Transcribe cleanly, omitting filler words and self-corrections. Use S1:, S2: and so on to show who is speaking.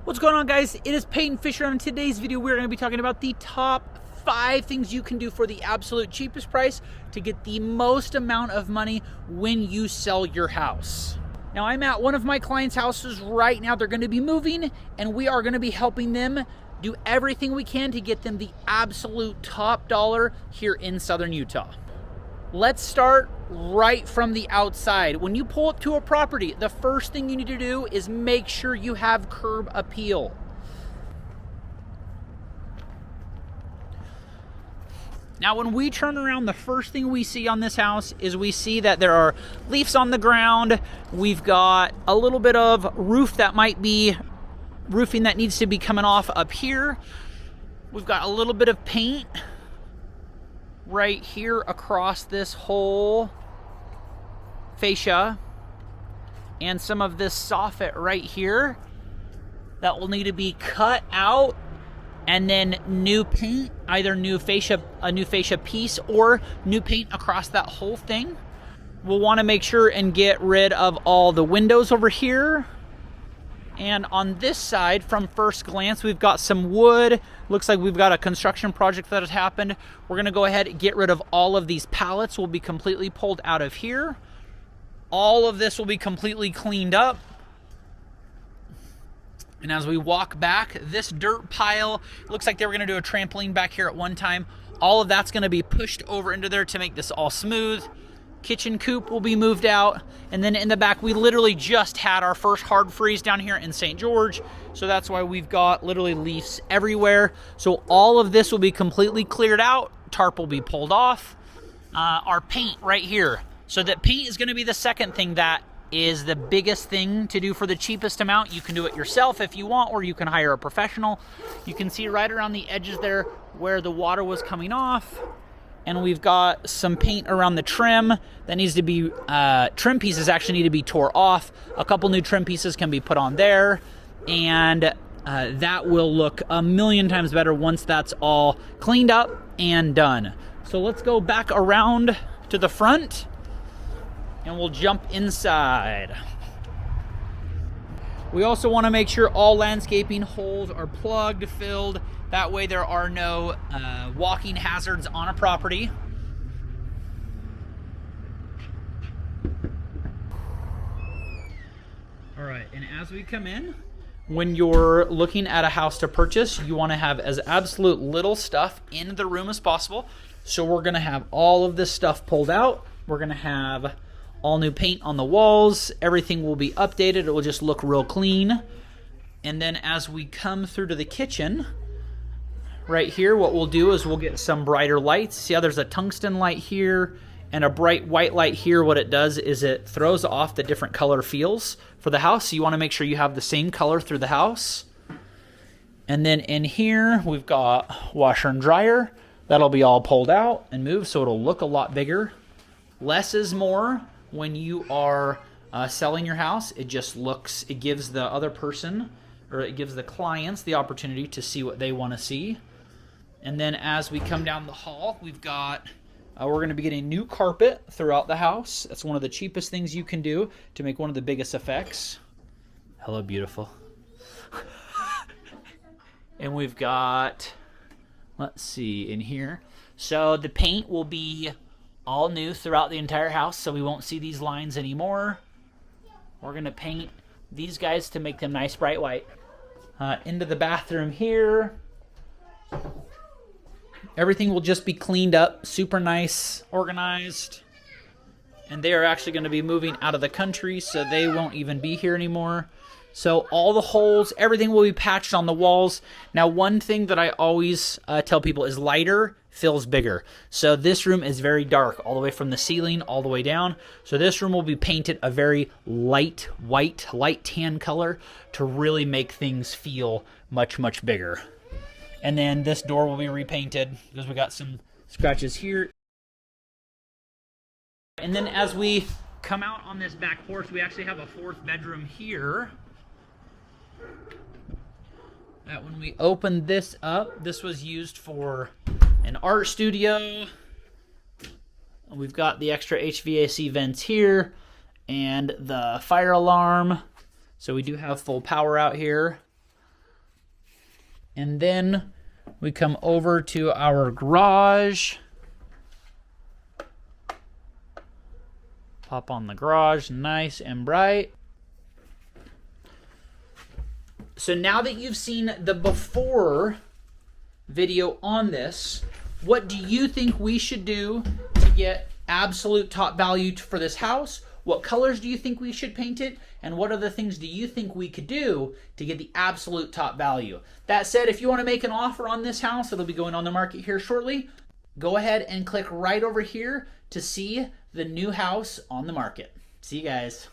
S1: What's going on, guys? It is Peyton Fisher. On today's video, we're going to be talking about the top 5 things you can do for the absolute cheapest price to get the most amount of money when you sell your house. Now, I'm at one of my clients' houses right now. They're going to be moving, and we are going to be helping them do everything we can to get them the absolute top dollar here in Southern Utah. Let's start right from the outside. When you pull up to a property, the first thing you need to do is make sure you have curb appeal. Now, when we turn around, the first thing we see on this house is we see that there are leaves on the ground. We've got a little bit of roof that might be roofing that needs to be coming off up here. We've got a little bit of paint right here across this whole fascia, and some of this soffit right here that will need to be cut out, and then new paint, either a new fascia piece or new paint across that whole thing. We'll want to make sure and get rid of all the windows over here. And on this side, from first glance, we've got some wood. Looks like we've got a construction project that has happened. We're gonna go ahead and get rid of all of these pallets. Will be completely pulled out of here. All of this will be completely cleaned up. And as we walk back, this dirt pile, looks like they were gonna do a trampoline back here at one time. All of that's gonna be pushed over into there to make this all smooth. Kitchen coop will be moved out, and then in the back we literally just had our first hard freeze down here in St. George, so that's why we've got literally leaves everywhere. So all of this will be completely cleared out. Tarp will be pulled off. Our paint right here, so that paint is going to be the second thing that is the biggest thing to do for the cheapest amount. You can do it yourself if you want, or you can hire a professional. You can see right around the edges there where the water was coming off. And we've got some paint around the trim that needs to be, trim pieces actually need to be tore off. A couple new trim pieces can be put on there, and that will look a million times better once that's all cleaned up and done. So let's go back around to the front and we'll jump inside. We also want to make sure all landscaping holes are plugged, filled. That way there are no walking hazards on a property. All right, and as we come in, when you're looking at a house to purchase, you want to have as absolute little stuff in the room as possible. So we're going to have all of this stuff pulled out. We're going to have all new paint on the walls. Everything will be updated. It will just look real clean. And then as we come through to the kitchen, right here, what we'll do is we'll get some brighter lights. See how there's a tungsten light here and a bright white light here? What it does is it throws off the different color feels for the house. So you want to make sure you have the same color through the house. And then in here, we've got washer and dryer. That'll be all pulled out and moved, so it'll look a lot bigger. Less is more when you are selling your house. It just looks, it gives the other person, or it gives the clients the opportunity to see what they want to see. And then as we come down the hall, we've got, we're going to be getting new carpet throughout the house. That's one of the cheapest things you can do to make one of the biggest effects. Hello, beautiful. And we've got, let's see, in here. So the paint will be all new throughout the entire house, so we won't see these lines anymore. We're going to paint these guys to make them nice bright white. Into the bathroom here. Everything will just be cleaned up, super nice, organized. And they are actually going to be moving out of the country, so they won't even be here anymore. So all the holes, everything will be patched on the walls. Now, one thing that I always tell people is lighter feels bigger. So this room is very dark, all the way from the ceiling all the way down. So this room will be painted a very light white, light tan color to really make things feel much, much bigger. And then this door will be repainted because we got some scratches here. And then as we come out on this back porch, we actually have a 4th bedroom here. That when we opened this up, this was used for an art studio. We've got the extra HVAC vents here and the fire alarm. So we do have full power out here. And then we come over to our garage. Pop on the garage, nice and bright. So now that you've seen the before video on this, what do you think we should do to get absolute top value for this house? What colors do you think we should paint it? And what other things do you think we could do to get the absolute top value? That said, if you want to make an offer on this house, it'll be going on the market here shortly. Go ahead and click right over here to see the new house on the market. See you guys.